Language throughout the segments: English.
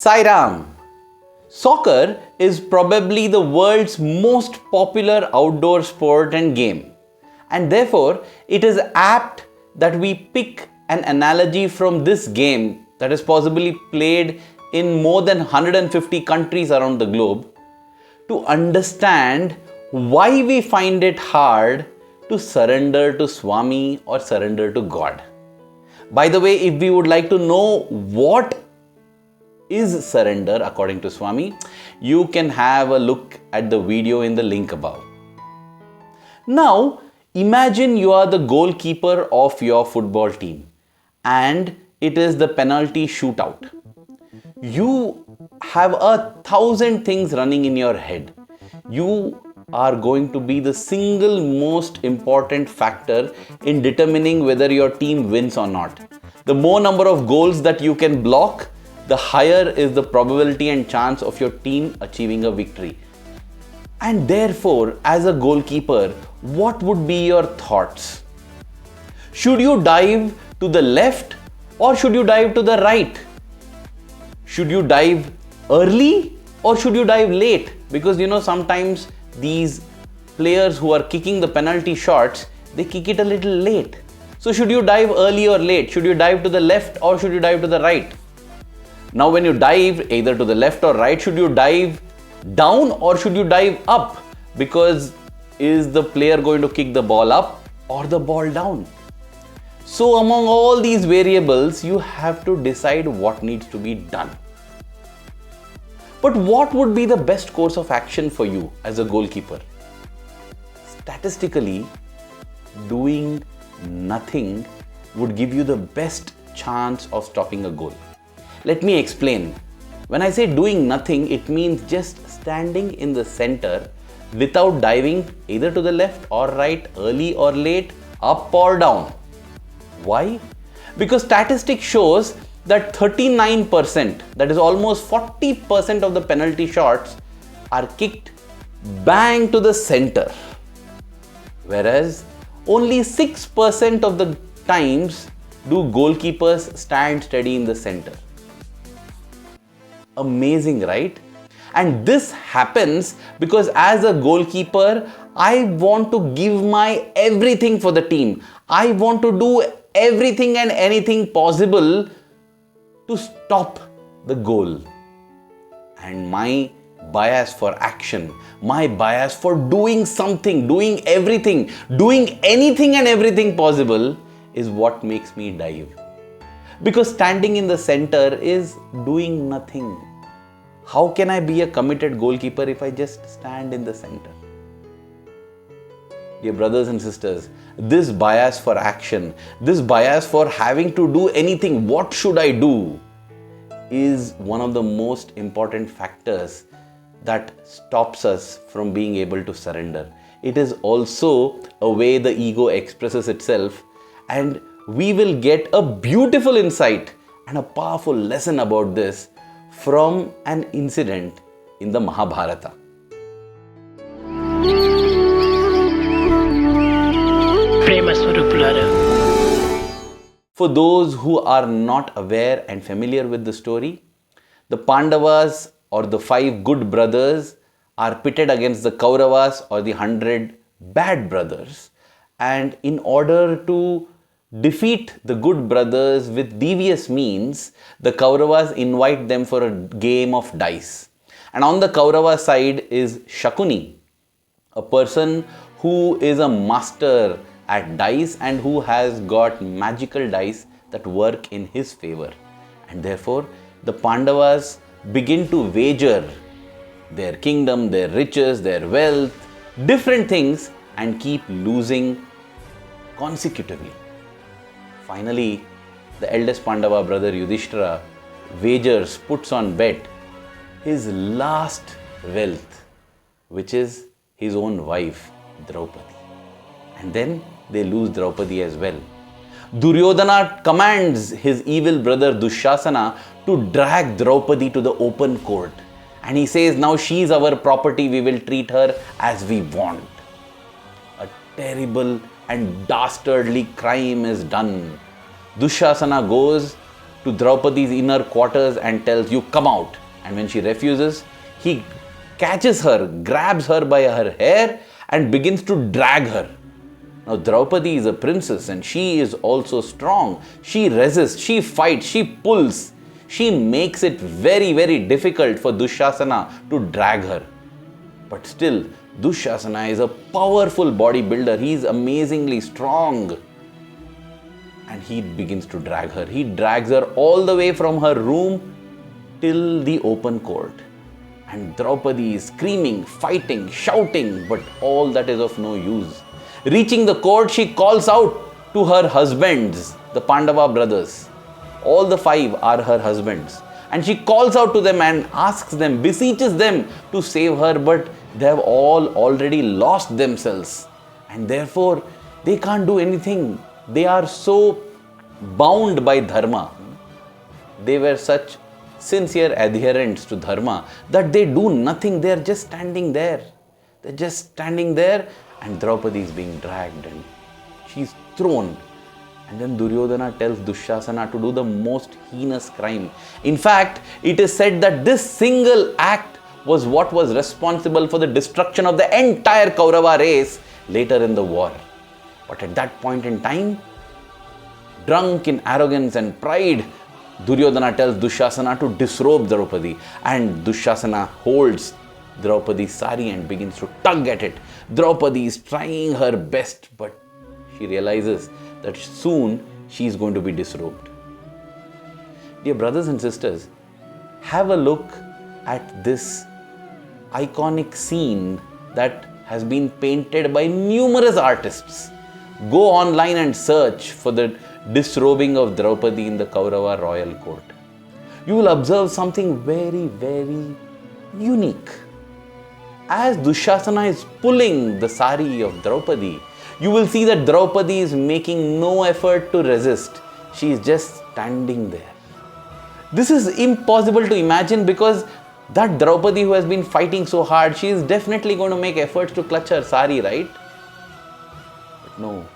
Sai Ram. Soccer is probably the world's most popular outdoor sport and game, and therefore it is apt that we pick an analogy from this game that is possibly played in more than 150 countries around the globe to understand why we find it hard to surrender to Swami or surrender to God. By the way, if we would like to know what is surrender according to Swami, you can have a look at the video in the link above. Now, imagine you are the goalkeeper of your football team and it is the penalty shootout. You have 1,000 things running in your head. You are going to be the single most important factor in determining whether your team wins or not. The more number of goals that you can block, the higher is the probability and chance of your team achieving a victory. And therefore, as a goalkeeper, what would be your thoughts? Should you dive to the left or should you dive to the right? Should you dive early or should you dive late? Because sometimes these players who are kicking the penalty shots, they kick it a little late. So should you dive early or late? Should you dive to the left or should you dive to the right? Now when you dive either to the left or right, should you dive down or should you dive up? Because is the player going to kick the ball up or the ball down? So among all these variables, you have to decide what needs to be done. But what would be the best course of action for you as a goalkeeper? Statistically, doing nothing would give you the best chance of stopping a goal. Let me explain. When I say doing nothing, it means just standing in the center without diving either to the left or right, early or late, up or down. Why? Because statistics shows that 39%, that is almost 40% of the penalty shots are kicked bang to the center. Whereas only 6% of the times do goalkeepers stand steady in the center. Amazing, right? And this happens because as a goalkeeper, I want to give my everything for the team. I want to do everything and anything possible to stop the goal. And my bias for action, my bias for doing something, doing everything, doing anything and everything possible is what makes me dive. Because standing in the center is doing nothing. How can I be a committed goalkeeper if I just stand in the center? Dear brothers and sisters, this bias for action, this bias for having to do anything, what should I do, is one of the most important factors that stops us from being able to surrender. It is also a way the ego expresses itself, and we will get a beautiful insight and a powerful lesson about this from an incident in the Mahabharata. For those who are not aware and familiar with the story, the Pandavas or the 5 good brothers are pitted against the Kauravas or the 100 bad brothers. And in order to defeat the good brothers with devious means, the Kauravas invite them for a game of dice. And on the Kaurava side is Shakuni, a person who is a master at dice and who has got magical dice that work in his favor. And therefore, the Pandavas begin to wager their kingdom, their riches, their wealth, different things, and keep losing consecutively. Finally, the eldest Pandava brother Yudhishthira wagers, puts on bet his last wealth, which is his own wife, Draupadi. And then they lose Draupadi as well. Duryodhana commands his evil brother Dushasana to drag Draupadi to the open court. And he says, now she is our property, we will treat her as we want. A terrible and dastardly crime is done. Dushasana goes to Draupadi's inner quarters and tells, "You come out." And when she refuses, he catches her, grabs her by her hair and begins to drag her. Now Draupadi is a princess and she is also strong. She resists, she fights, she pulls. She makes it very, very difficult for Dushasana to drag her. But still, Dushasana is a powerful bodybuilder. He is amazingly strong. And he begins to drag her. He drags her all the way from her room till the open court. And Draupadi is screaming, fighting, shouting, but all that is of no use. Reaching the court, she calls out to her husbands, the Pandava brothers. All the 5 are her husbands. And she calls out to them and asks them, beseeches them to save her, but they have all already lost themselves. And therefore, they can't do anything. They are so bound by dharma. They were such sincere adherents to dharma that they do nothing. They are just standing there. They're just standing there, and Draupadi is being dragged and she's thrown. And then Duryodhana tells Dushasana to do the most heinous crime. In fact, it is said that this single act was what was responsible for the destruction of the entire Kaurava race later in the war. But at that point in time, drunk in arrogance and pride, Duryodhana tells Dushasana to disrobe Draupadi, and Dushasana holds Draupadi's sari and begins to tug at it. Draupadi is trying her best, but she realizes that soon she is going to be disrobed. Dear brothers and sisters, have a look at this iconic scene that has been painted by numerous artists. Go online and search for the disrobing of Draupadi in the Kaurava royal court. You will observe something very, very unique. As Dushasana is pulling the sari of Draupadi, you will see that Draupadi is making no effort to resist. She is just standing there. This is impossible to imagine because that Draupadi who has been fighting so hard, she is definitely going to make efforts to clutch her sari, right? But no,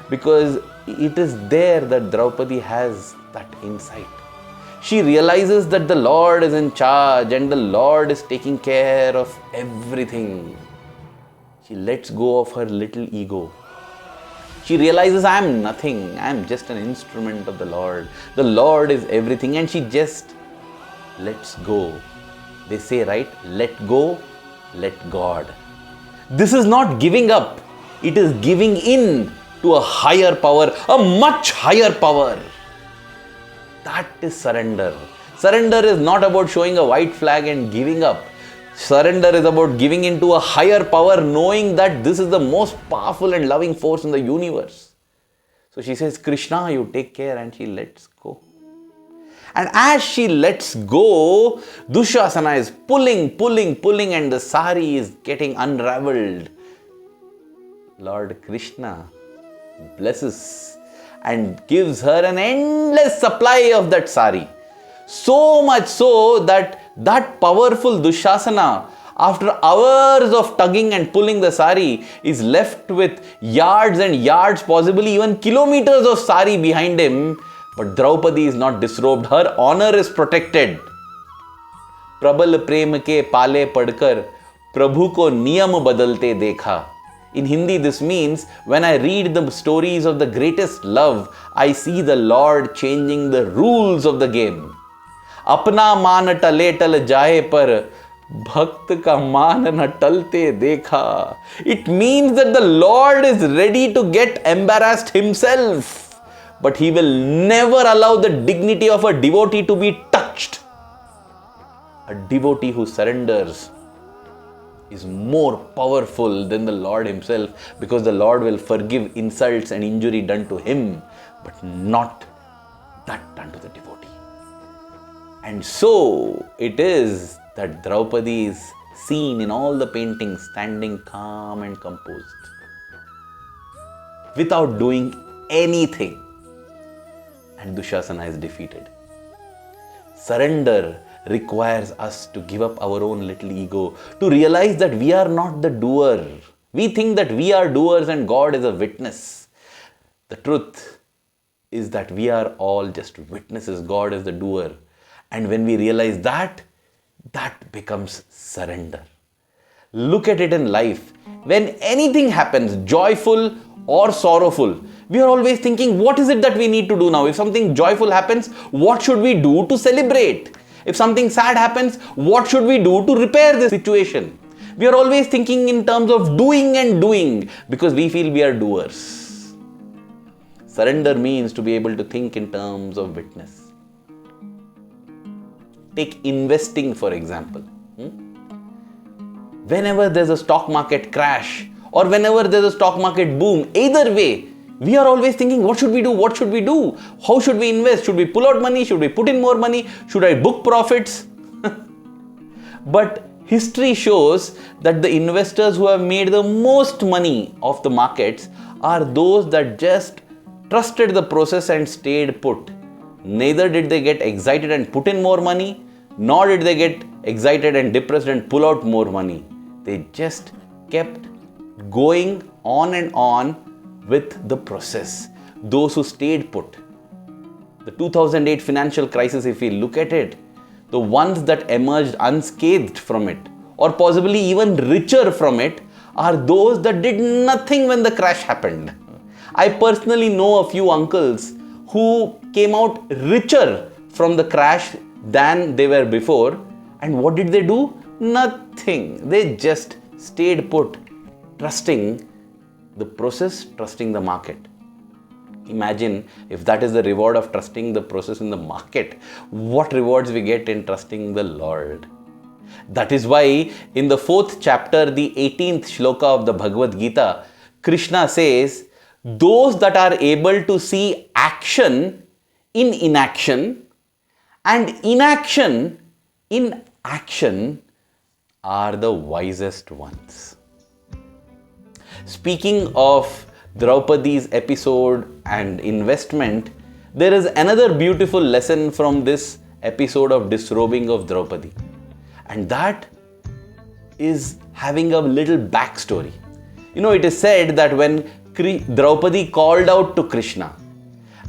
because it is there that Draupadi has that insight. She realizes that the Lord is in charge and the Lord is taking care of everything. She lets go of her little ego. She realizes, I am nothing. I am just an instrument of the Lord. The Lord is everything, and she just lets go. They say, right? Let go, let God. This is not giving up. It is giving in to a higher power, a much higher power. That is surrender. Surrender is not about showing a white flag and giving up. Surrender is about giving into a higher power, knowing that this is the most powerful and loving force in the universe. So she says, Krishna, you take care, and she lets go. And as she lets go, Dushasana is pulling, and the sari is getting unraveled. Lord Krishna blesses and gives her an endless supply of that sari. So much so that powerful Dushasana, after hours of tugging and pulling the sari, is left with yards and yards, possibly even kilometers of sari behind him. But Draupadi is not disrobed. Her honor is protected. Prabal prem ke pale padkar, Prabhu ko niyam badalte dekha. In Hindi, this means when I read the stories of the greatest love, I see the Lord changing the rules of the game. Apna maan tale tal jaye par, bhakt ka maan na talte dekha. It means that the Lord is ready to get embarrassed himself, but he will never allow the dignity of a devotee to be touched. A devotee who surrenders is more powerful than the Lord himself, because the Lord will forgive insults and injury done to him, but not that done to the devotee. And so it is that Draupadi is seen in all the paintings standing calm and composed, without doing anything. And Dushasana is defeated. Surrender requires us to give up our own little ego, to realize that we are not the doer. We think that we are doers and God is a witness. The truth is that we are all just witnesses. God is the doer. And when we realize that, that becomes surrender. Look at it in life. When anything happens, joyful or sorrowful, we are always thinking, what is it that we need to do now? If something joyful happens, what should we do to celebrate? If something sad happens, what should we do to repair the situation? We are always thinking in terms of doing and doing because we feel we are doers. Surrender means to be able to think in terms of witness. Take investing, for example. Whenever there's a stock market crash or whenever there's a stock market boom, either way, we are always thinking, what should we do? What should we do? How should we invest? Should we pull out money? Should we put in more money? Should I book profits? But history shows that the investors who have made the most money of the markets are those that just trusted the process and stayed put. Neither did they get excited and put in more money, nor did they get excited and depressed and pull out more money. They just kept going on and on with the process. Those who stayed put. The 2008 financial crisis, if we look at it, the ones that emerged unscathed from it, or possibly even richer from it, are those that did nothing when the crash happened. I personally know a few uncles who came out richer from the crash than they were before. And what did they do? Nothing. They just stayed put, trusting the process, trusting the market. Imagine if that is the reward of trusting the process in the market, what rewards we get in trusting the Lord. That is why in the 4th chapter, the 18th shloka of the Bhagavad Gita, Krishna says, those that are able to see action in inaction and inaction in action are the wisest ones. Speaking of Draupadi's episode and investment, there is another beautiful lesson from this episode of disrobing of Draupadi. And that is having a little backstory. It is said that when Draupadi called out to Krishna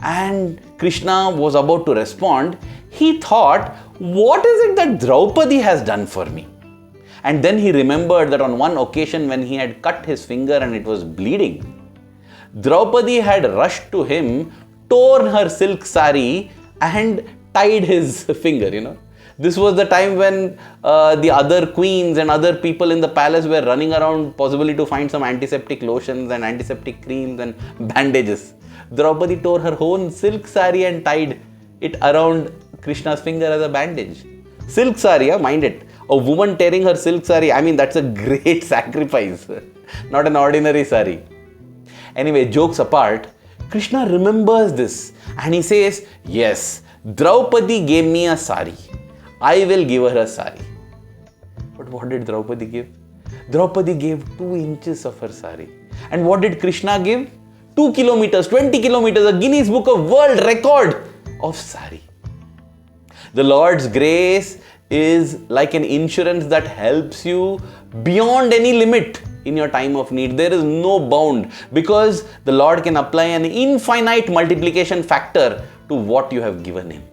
and Krishna was about to respond, he thought, what is it that Draupadi has done for me? And then he remembered that on one occasion when he had cut his finger and it was bleeding, Draupadi had rushed to him, torn her silk sari and tied his finger, This was the time when the other queens and other people in the palace were running around possibly to find some antiseptic lotions and antiseptic creams and bandages. Draupadi tore her own silk sari and tied it around Krishna's finger as a bandage. Silk sari, mind it. A woman tearing her silk sari, that's a great sacrifice. Not an ordinary sari. Anyway, jokes apart, Krishna remembers this and he says, yes, Draupadi gave me a sari. I will give her a sari. But what did Draupadi give? Draupadi gave 2 inches of her sari. And what did Krishna give? 2 kilometers, 20 kilometers, a Guinness Book of World Record of sari. The Lord's grace is like an insurance that helps you beyond any limit in your time of need. There is no bound because the Lord can apply an infinite multiplication factor to what you have given Him.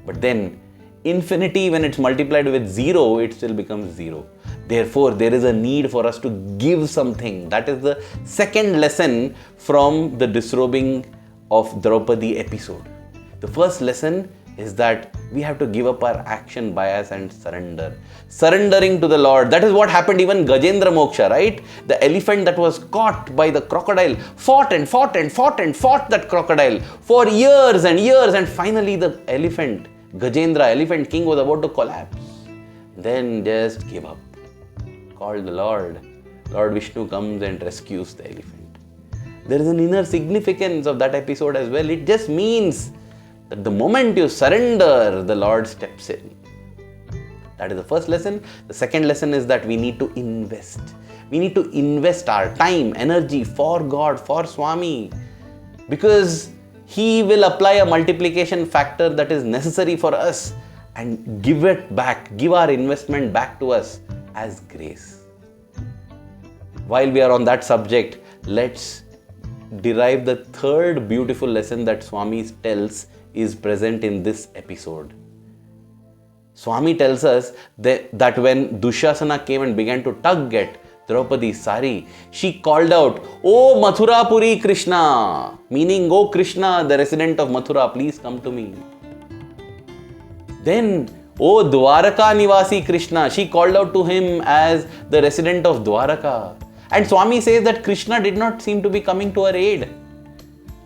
But then, infinity, when it's multiplied with 0, it still becomes 0. Therefore, there is a need for us to give something. That is the second lesson from the disrobing of Draupadi episode. The first lesson is that we have to give up our action bias and surrender. Surrendering to the Lord. That is what happened even Gajendra Moksha, right? The elephant that was caught by the crocodile fought that crocodile for years and years, and finally the elephant, Gajendra, elephant king, was about to collapse. Then just give up. Called the Lord. Lord Vishnu comes and rescues the elephant. There is an inner significance of that episode as well. It just means that the moment you surrender, the Lord steps in. That is the first lesson. The second lesson is that we need to invest. We need to invest our time, energy for God, for Swami, because He will apply a multiplication factor that is necessary for us and give it back, give our investment back to us as grace. While we are on that subject, let's derive the third beautiful lesson that Swami tells is present in this episode. Swami tells us that when Dushasana came and began to tug at Draupadi's sari, she called out, "Oh Mathura Puri Krishna," meaning, "Oh Krishna, the resident of Mathura, please come to me." Then, "Oh Dwaraka Nivasi Krishna," she called out to him as the resident of Dwaraka. And Swami says that Krishna did not seem to be coming to her aid.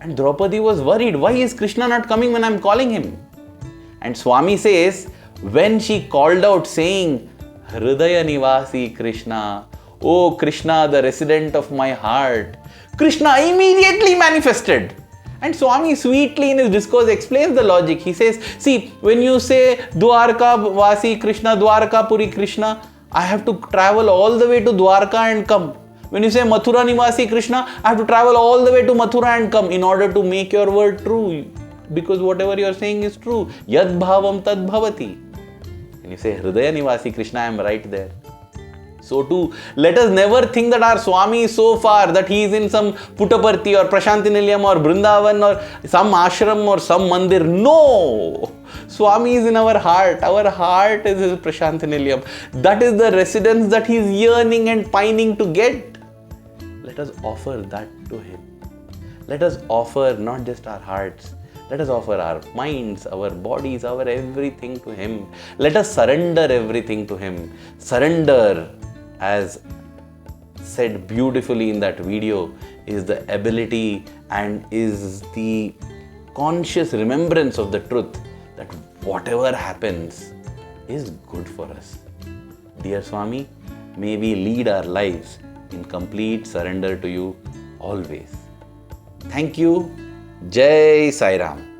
And Draupadi was worried. Why is Krishna not coming when I am calling him? And Swami says, when she called out saying, "Hridaya Nivasi Krishna," "Oh Krishna, the resident of my heart," Krishna immediately manifested. And Swami sweetly in his discourse explains the logic. He says, see, when you say Dwarka Vasi Krishna, Dwarka Puri Krishna, I have to travel all the way to Dwarka and come. When you say Mathura Nivasi Krishna, I have to travel all the way to Mathura and come in order to make your word true. Because whatever you are saying is true. Yad bhavam tad bhavati. When you say Hridaya Nivasi Krishna, I am right there. So too, let us never think that our Swami is so far that he is in some Puttaparthi or Prashanti Nilayam or Brindavan or some ashram or some mandir. No! Swami is in our heart. Our heart is his Prashanti Nilayam. That is the residence that he is yearning and pining to get. Let us offer that to him. Let us offer not just our hearts. Let us offer our minds, our bodies, our everything to him. Let us surrender everything to him. Surrender, as said beautifully in that video, is the ability and is the conscious remembrance of the truth that whatever happens is good for us. Dear Swami, may we lead our lives in complete surrender to you always. Thank you. Jai Sai Ram.